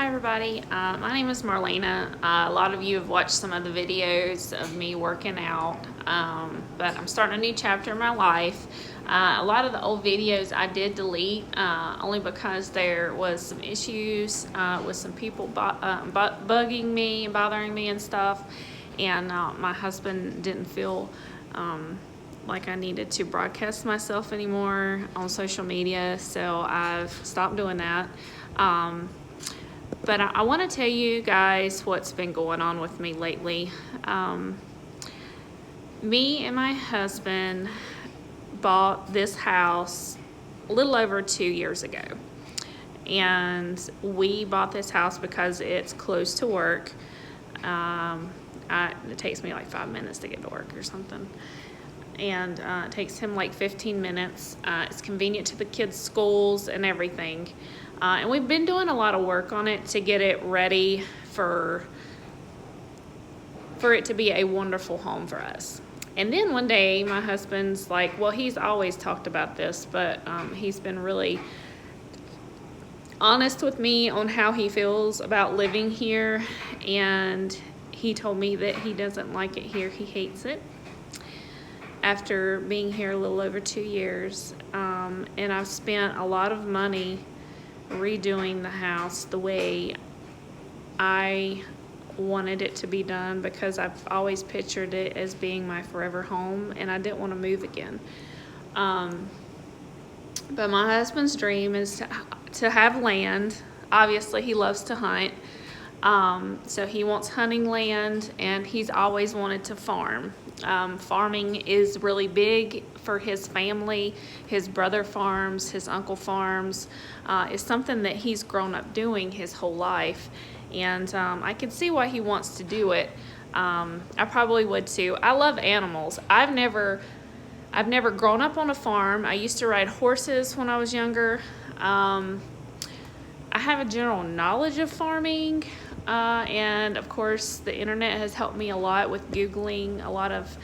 Hi everybody, my name is Marlena. A lot of you have watched some of the videos of me working out, but I'm starting a new chapter in my life. A lot of the old videos I did delete only because there was some issues with some people bugging me and bothering me and stuff, and my husband didn't feel like I needed to broadcast myself anymore on social media, so I've stopped doing that. But I want to tell you guys what's been going on with me lately. Me and my husband bought this house a little over 2 years ago. And we bought this house because it's close to work. It takes me like 5 minutes to get to work or something. And it takes him like 15 minutes. It's convenient to the kids' schools and everything. And we've been doing a lot of work on it to get it ready for it to be a wonderful home for us. And then one day my husband's like, well, he's always talked about this, but he's been really honest with me on how he feels about living here. And he told me that he doesn't like it here. He hates it after being here a little over 2 years. And I've spent a lot of money redoing the house the way I wanted it to be done, because I've always pictured it as being my forever home and I didn't want to move again. But my husband's dream is to have land. Obviously he loves to hunt, so he wants hunting land, and he's always wanted to farm. Farming is really big for his family. His brother farms, his uncle farms. It's something that he's grown up doing his whole life, and I can see why he wants to do it. I probably would too. I love animals. I've never grown up on a farm. I used to ride horses when I was younger. I have a general knowledge of farming, and of course the internet has helped me a lot with Googling a lot of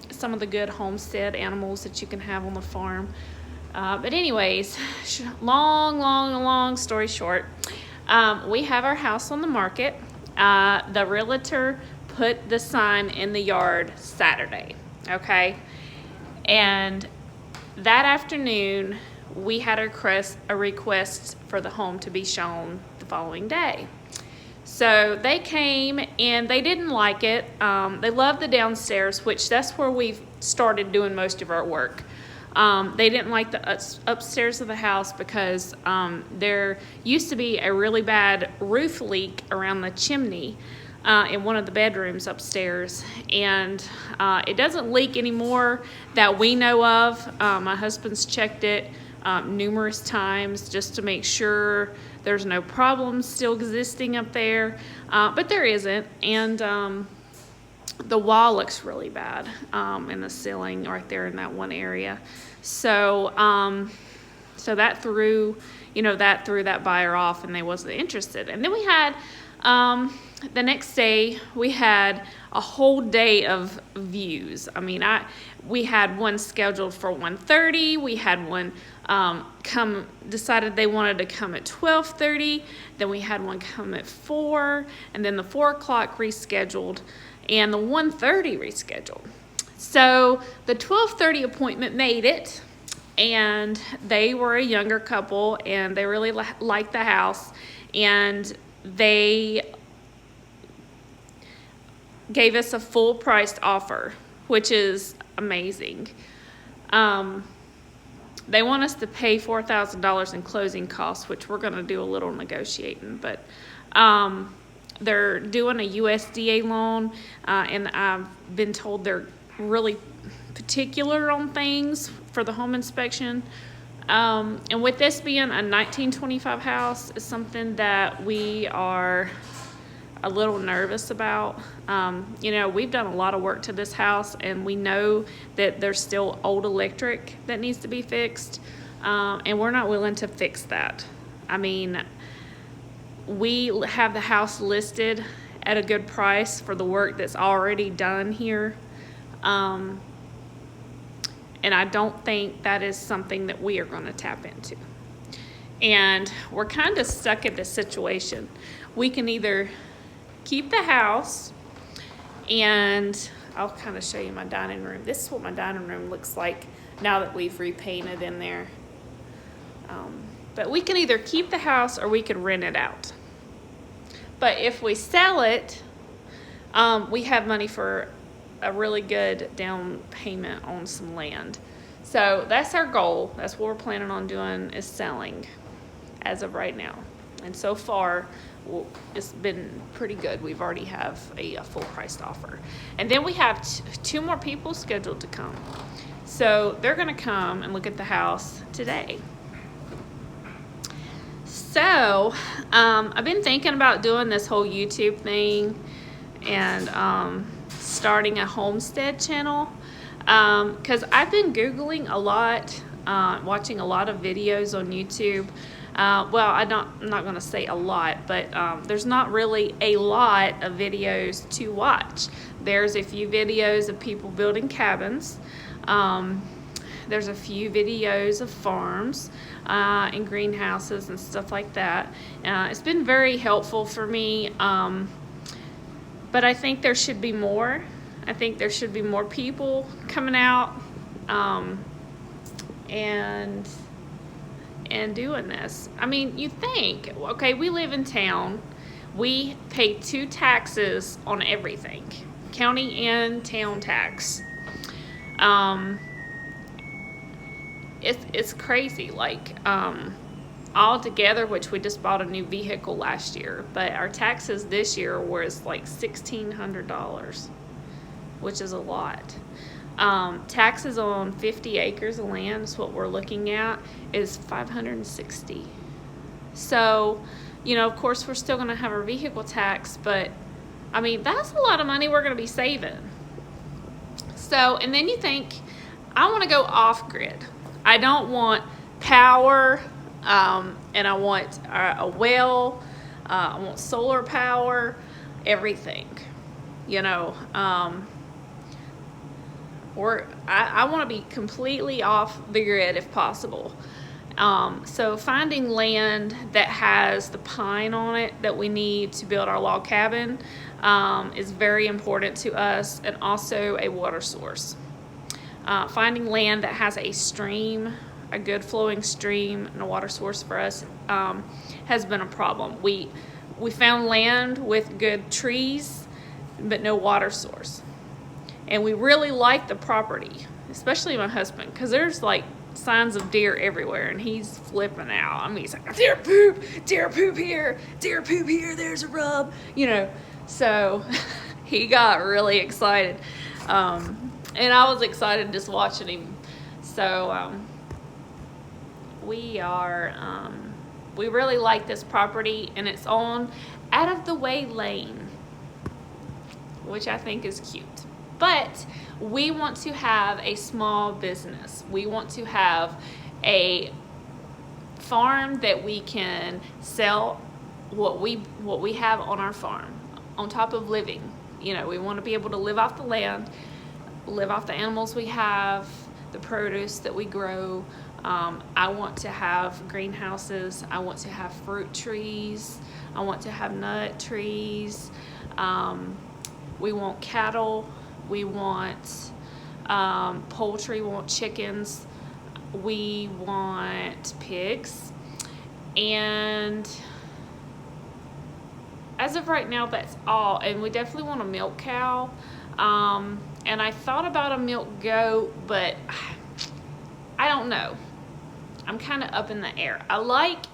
some of the good homestead animals that you can have on the farm. But anyways, long story short, we have our house on the market. The realtor put the sign in the yard Saturday, okay? And that afternoon, we had a request for the home to be shown the following day. So they came and they didn't like it. They loved the downstairs, which that's where we've started doing most of our work. They didn't like the upstairs of the house because there used to be a really bad roof leak around the chimney in one of the bedrooms upstairs, and it doesn't leak anymore that we know of. My husband's checked it numerous times just to make sure there's no problems still existing up there, but there isn't. And the wall looks really bad in the ceiling right there in that one area. So that threw that buyer off, and they wasn't interested. And then we had the next day we had a whole day of views. I mean, we had one scheduled for 1:30. We had one decided they wanted to come at 12:30. Then we had one come at 4, and then the 4 o'clock rescheduled, and the 1:30 rescheduled. So the 12:30 appointment made it, and they were a younger couple, and they really liked the house, and they gave us a full priced offer, which is amazing. They want us to pay $4,000 in closing costs, which we're going to do a little negotiating, but they're doing a USDA loan, and I've been told they're really particular on things for the home inspection. And with this being a 1925 house, is something that we are a little nervous about. We've done a lot of work to this house, and we know that there's still old electric that needs to be fixed, and we're not willing to fix that. I mean, we have the house listed at a good price for the work that's already done here, and I don't think that is something that we are going to tap into. And we're kind of stuck in this situation. We can either keep the house, and I'll kind of show you my dining room. This is what my dining room looks like now that we've repainted in there. But we can either keep the house or we can rent it out. But if we sell it, we have money for a really good down payment on some land. So that's our goal. That's what we're planning on doing, is selling as of right now. And so far, it's been pretty good. We've already have a full priced offer. And then we have two more people scheduled to come. So they're gonna come and look at the house today. So I've been thinking about doing this whole YouTube thing and starting a homestead channel, because I've been Googling a lot, watching a lot of videos on YouTube. Well, I'm not going to say a lot, but there's not really a lot of videos to watch. There's a few videos of people building cabins. There's a few videos of farms and greenhouses and stuff like that. It's been very helpful for me, but I think there should be more. I think there should be more people coming out and doing this. I mean, you think, okay, we live in town. We pay 2 taxes on everything, county and town tax. It's crazy, like all together, which we just bought a new vehicle last year, but our taxes this year was like $1,600, which is a lot. Taxes on 50 acres of land is what we're looking at, is $560. So, you know, of course we're still gonna have our vehicle tax, but I mean, that's a lot of money we're gonna be saving. So, and then you think, I wanna go off grid. I don't want power, and I want a well, I want solar power, everything, you know. I want to be completely off the grid if possible. So finding land that has the pine on it that we need to build our log cabin is very important to us, and also a water source. Finding land that has a stream, a good flowing stream, and a water source for us has been a problem. We found land with good trees, but no water source. And we really like the property, especially my husband, because there's like signs of deer everywhere, and he's flipping out. I mean, he's like, deer poop here, there's a rub, you know. So he got really excited. And I was excited just watching him. So we really like this property, and it's on Out of the Way Lane, which I think is cute. But we want to have a small business. We want to have a farm that we can sell what we have on our farm on top of living. You know, we want to be able to live off the land, live off the animals we have, the produce that we grow. I want to have greenhouses. I want to have fruit trees. I want to have nut trees. We want cattle. We want poultry. We want chickens. We want pigs. And as of right now, that's all. And we definitely want a milk cow. And I thought about a milk goat, but I don't know. I'm kind of up in the air. I like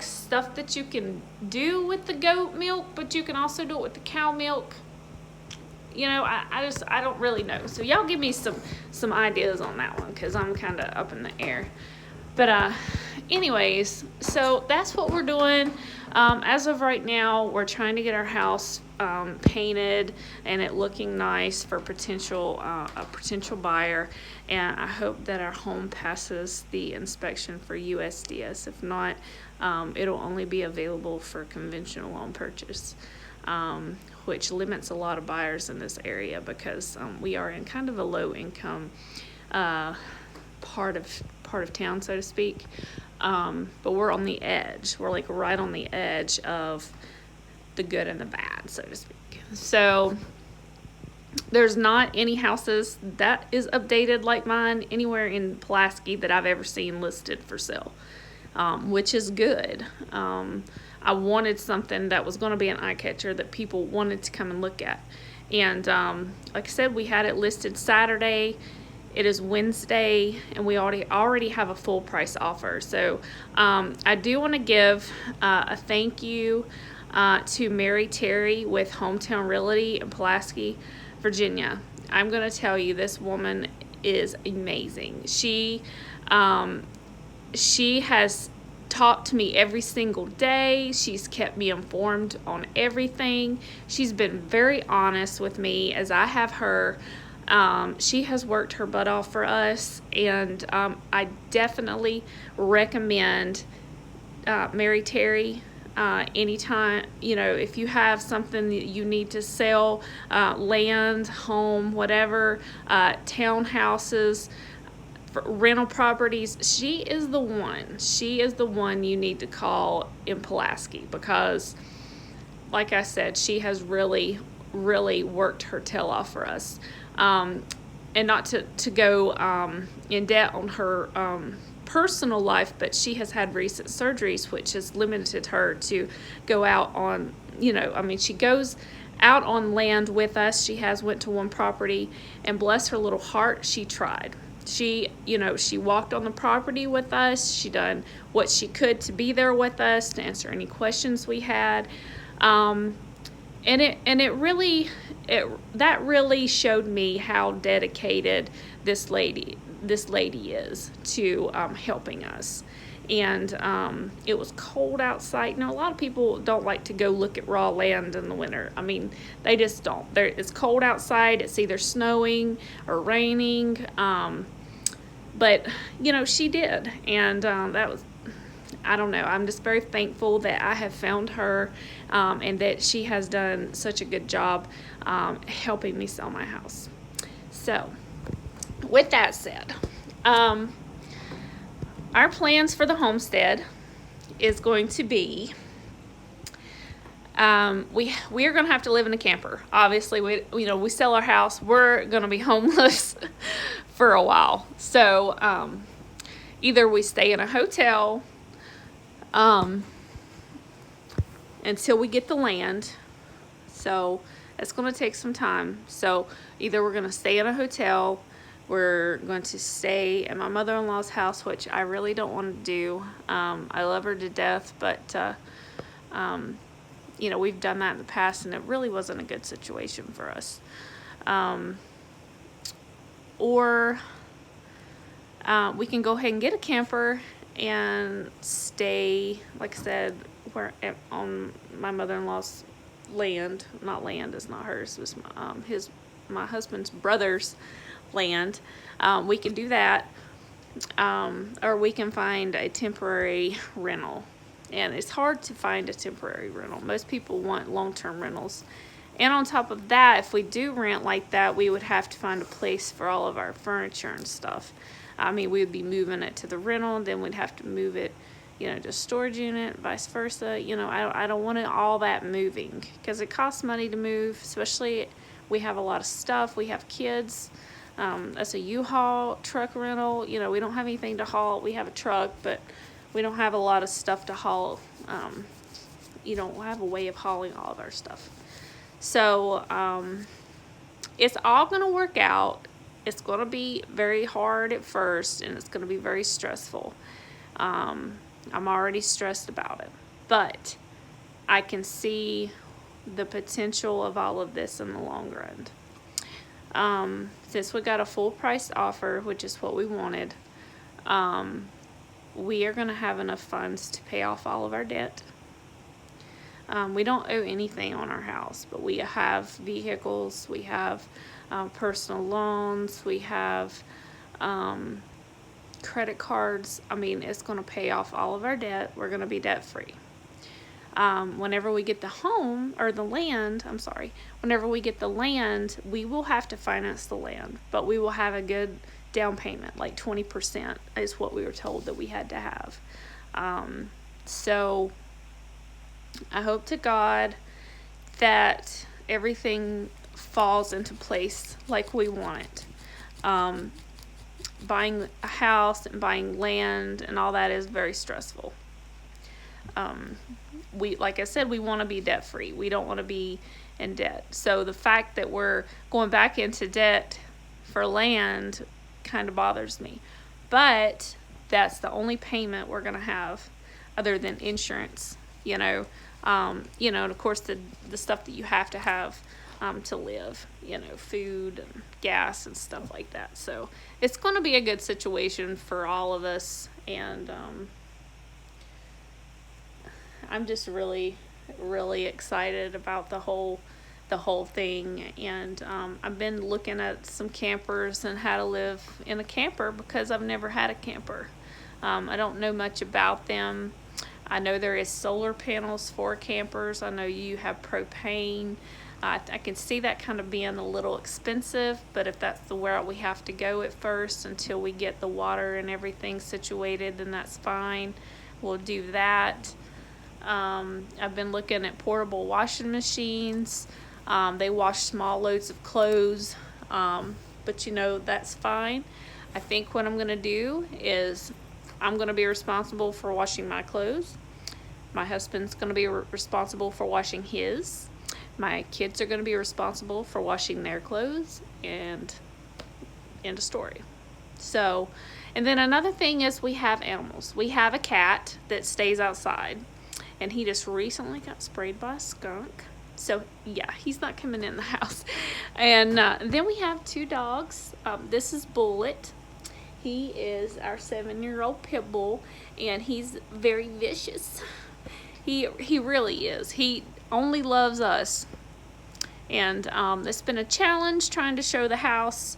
stuff that you can do with the goat milk, but you can also do it with the cow milk. You know, I don't really know. So y'all give me some ideas on that one, because I'm kind of up in the air. But anyways, so that's what we're doing. As of right now, we're trying to get our house painted and it looking nice for a potential buyer. And I hope that our home passes the inspection for USDS. If not, it'll only be available for conventional loan purchase, which limits a lot of buyers in this area, because we are in kind of a low income part of town, so to speak. But we're on the edge. We're like right on the edge of the good and the bad, so to speak. So there's not any houses that is updated like mine anywhere in Pulaski that I've ever seen listed for sale, which is good. I wanted something that was going to be an eye catcher that people wanted to come and look at. And like I said, we had it listed Saturday. It is Wednesday, and we already have a full price offer. So I do want to give a thank you to Mary Terry with Hometown Realty in Pulaski, Virginia. I'm going to tell you, this woman is amazing. She has talked to me every single day. She's kept me informed on everything. She's been very honest with me, as I have her. She has worked her butt off for us, and I definitely recommend Mary Terry. Anytime, if you have something that you need to sell, land, home, whatever, townhouses, rental properties, she is the one you need to call in Pulaski, because like I said, she has really worked her tail off for us. And not to go in debt on her personal life, but she has had recent surgeries, which has limited her to go out on, she goes out on land with us. She has went to one property, and bless her little heart, she tried. She walked on the property with us. She done what she could to be there with us, to answer any questions we had. And it really showed me how dedicated this lady is to helping us. And it was cold outside. A lot of people don't like to go look at raw land in the winter. They just don't. It's cold outside. It's either snowing or raining. But she did, and that was, I don't know. I'm just very thankful that I have found her, and that she has done such a good job helping me sell my house. So, with that said, our plans for the homestead is going to be, we are going to have to live in a camper. Obviously, we sell our house. We're going to be homeless for a while. So either we stay in a hotel until we get the land. So it's going to take some time. So either we're going to stay in a hotel, we're going to stay at my mother-in-law's house, which I really don't want to do. I love her to death, but we've done that in the past, and it really wasn't a good situation for us. Or we can go ahead and get a camper and stay, like I said, on my mother-in-law's land. Not land, it's not hers. It was my husband's brother's land. We can do that, or we can find a temporary rental. And it's hard to find a temporary rental. Most people want long-term rentals. And on top of that, if we do rent like that, we would have to find a place for all of our furniture and stuff. We would be moving it to the rental, and then we'd have to move it, to storage unit, vice versa. I don't want it all that moving, because it costs money to move, especially we have a lot of stuff. We have kids. That's a U-Haul truck rental. We don't have anything to haul. We have a truck, but we don't have a lot of stuff to haul. We have a way of hauling all of our stuff. So it's all going to work out. It's going to be very hard at first, and it's going to be very stressful. I'm already stressed about it. But I can see the potential of all of this in the long run. Since we got a full price offer, which is what we wanted, we are going to have enough funds to pay off all of our debt. We don't owe anything on our house, but we have vehicles, we have personal loans, we have credit cards. It's going to pay off all of our debt. We're going to be debt free. Whenever we get whenever we get the land, we will have to finance the land, but we will have a good down payment, like 20% is what we were told that we had to have. So I hope to God that everything falls into place like we want it. Buying a house and buying land and all that is very stressful. Like I said, we want to be debt free. We don't want to be in debt. So the fact that we're going back into debt for land kind of bothers me. But that's the only payment we're going to have other than insurance, and of course the stuff that you have to have to live, food and gas and stuff like that. So it's going to be a good situation for all of us, and I'm just really, really excited about the whole thing. And I've been looking at some campers and how to live in a camper because I've never had a camper. I don't know much about them. I know there is solar panels for campers. I know you have propane. I can see that kind of being a little expensive, but if that's the route we have to go at first until we get the water and everything situated, then that's fine. We'll do that. I've been looking at portable washing machines. They wash small loads of clothes, but that's fine. I think what I'm going to do is I'm going to be responsible for washing my clothes. My husband's going to be responsible for washing his. My kids are going to be responsible for washing their clothes, and end of story. So, and then another thing is we have animals. We have a cat that stays outside, and he just recently got sprayed by a skunk. So, yeah, he's not coming in the house. And then we have 2 dogs. This is Bullet. He is our 7-year-old pit bull, and he's very vicious. He really is. He only loves us. And it's been a challenge trying to show the house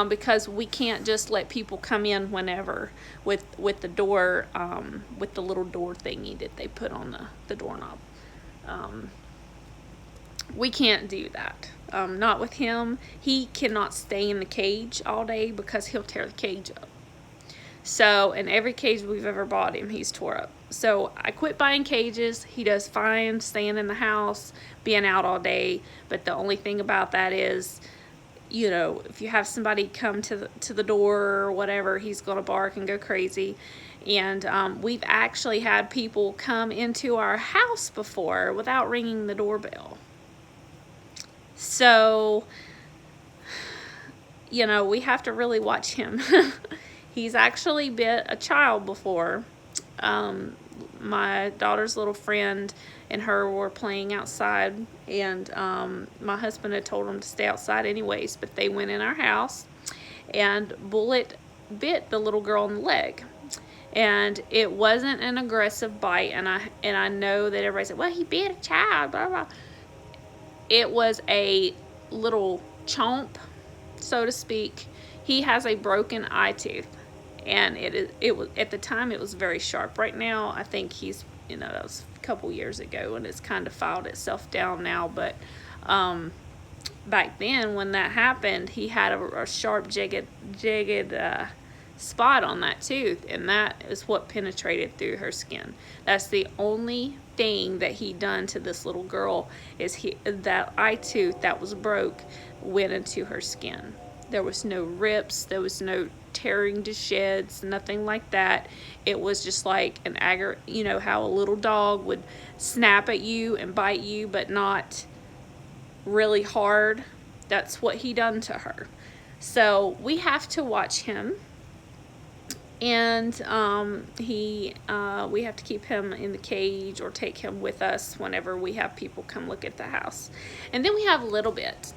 because we can't just let people come in whenever with the door, with the little door thingy that they put on the doorknob. We can't do that. Not with him. He cannot stay in the cage all day because he'll tear the cage up. So, in every cage we've ever bought him, he's tore up. So, I quit buying cages. He does fine staying in the house, being out all day. But the only thing about that is, if you have somebody come to the door or whatever, he's going to bark and go crazy. And we've actually had people come into our house before without ringing the doorbell. So, we have to really watch him. He's actually bit a child before. My daughter's little friend and her were playing outside, and my husband had told them to stay outside anyways, but they went in our house, and Bullet bit the little girl in the leg. And it wasn't an aggressive bite, and I know that everybody said, well, he bit a child, blah, blah. It was a little chomp, so to speak. He has a broken eye tooth, and it was at the time it was very sharp. Right now, I think he's that was a couple years ago, and it's kind of filed itself down now. But back then, when that happened, he had a sharp, jagged spot on that tooth, and that is what penetrated through her skin. That's the only thing that he done to this little girl, is that eye tooth that was broke went into her skin. There was no rips, there was no tearing to shreds, nothing like that. It was just like an how a little dog would snap at you and bite you, but not really hard. That's what he done to her. So we have to watch him. And we have to keep him in the cage or take him with us whenever we have people come look at the house. And then we have Little Bit.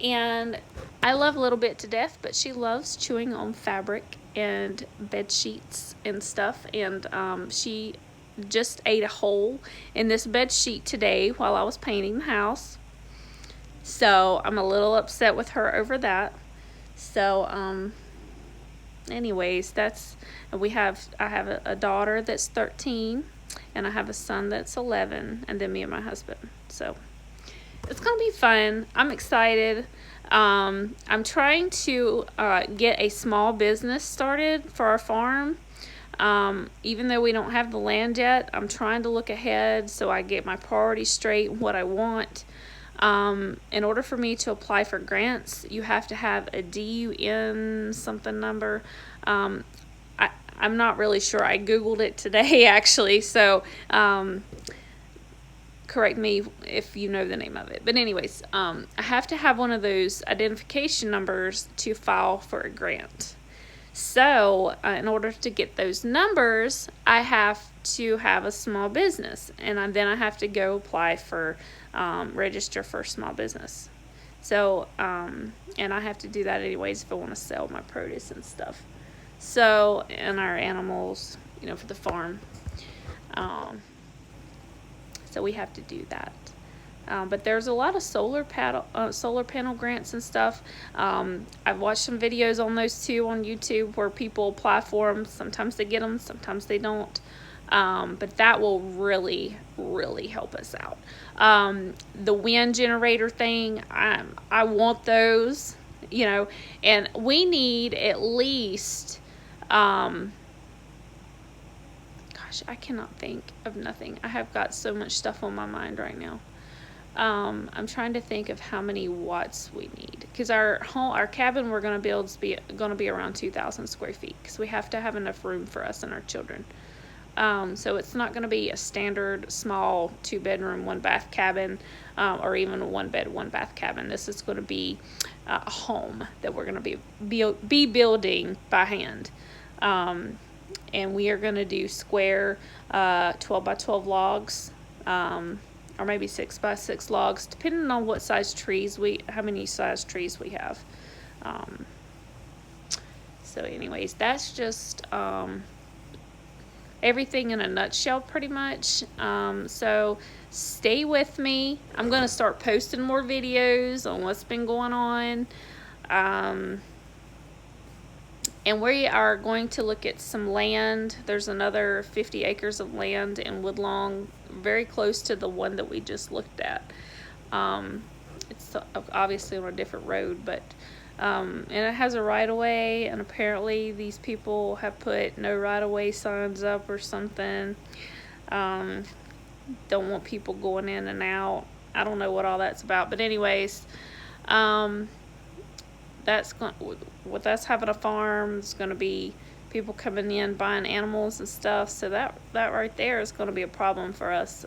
And I love Little Bit to death, but she loves chewing on fabric and bed sheets and stuff. And she just ate a hole in this bed sheet today while I was painting the house. So I'm a little upset with her over that. So anyways, I have a daughter that's 13, and I have a son that's 11, and then me and my husband. So it's gonna be fun. I'm excited. I'm trying to get a small business started for our farm. Even though we don't have the land yet, I'm trying to look ahead so I get my priorities straight, what I want. In order for me to apply for grants, you have to have a DUN something number. I'm not really sure. I Googled it today, actually, so correct me if you know the name of it. But anyways, I have to have one of those identification numbers to file for a grant. So in order to get those numbers, I have to have a small business, and then I have to go apply for register for a small business. So and I have to do that anyways if I want to sell my produce and stuff. So, and our animals, you know, for the farm. So we have to do that. But there's a lot of solar panel grants and stuff. I've watched some videos on those too on YouTube where people apply for them. Sometimes they get them, sometimes they don't. But that will really, really help us out. The wind generator thing, I want those, you know, and we need at least, I cannot think of nothing. I have got so much stuff on my mind right now. I'm trying to think of how many watts we need, because our cabin we're going to build is going to be around 2,000 square feet, because we have to have enough room for us and our children. So it's not going to be a standard small 2-bedroom 1-bath cabin, or even a 1-bed 1-bath cabin. This is going to be a home that we're going to be building by hand. And we are going to do square 12 by 12 logs, or maybe 6 by 6 logs, depending on what size trees how many size trees we have. So anyways, that's just everything in a nutshell pretty much. So stay with me. I'm going to start posting more videos on what's been going on. And we are going to look at some land. There's another 50 acres of land in Woodlawn, very close to the one that we just looked at. It's obviously on a different road, but and it has a right-of-way, and apparently these people have put no right-of-way signs up or something. Don't want people going in and out. I don't know what all that's about, but anyways, with us having a farm, it's going to be people coming in buying animals and stuff, so that right there is going to be a problem for us.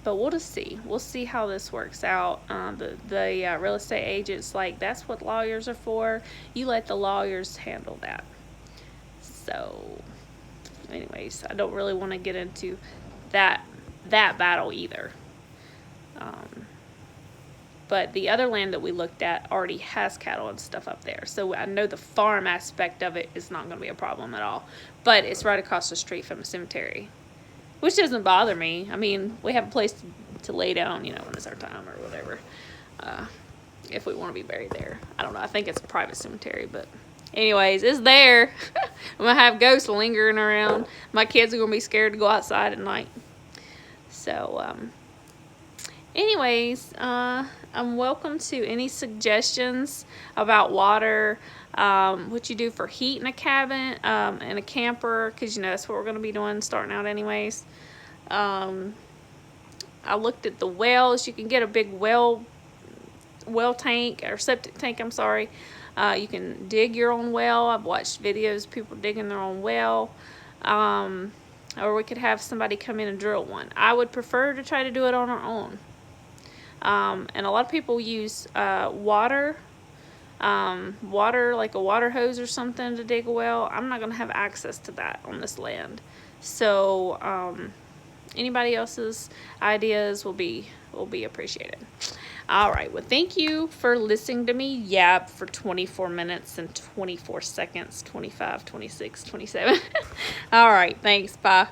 But we'll just see. We'll see how this works out. The real estate agent's like, that's what lawyers are for. You let the lawyers handle that. So anyways, I don't really want to get into that battle either. But the other land that we looked at already has cattle and stuff up there. So I know the farm aspect of it is not going to be a problem at all. But it's right across the street from a cemetery, which doesn't bother me. I mean, we have a place to lay down, you know, when it's our time or whatever. If we want to be buried there. I don't know. I think it's a private cemetery, but anyways, it's there. I'm going to have ghosts lingering around. My kids are going to be scared to go outside at night. So, anyways, I'm welcome to any suggestions about water, what you do for heat in a cabin, in a camper, because you know that's what we're going to be doing starting out anyways. I looked at the wells. You can get a big well tank, or septic tank, I'm sorry. You can dig your own well. I've watched videos of people digging their own well. Or we could have somebody come in and drill one. I would prefer to try to do it on our own. And a lot of people use water like a water hose or something to dig a well. I'm not going to have access to that on this land. So anybody else's ideas will be appreciated. All right, well, thank you for listening to me yap for 24 minutes and 24 seconds, 25, 26, 27. All right, thanks, bye.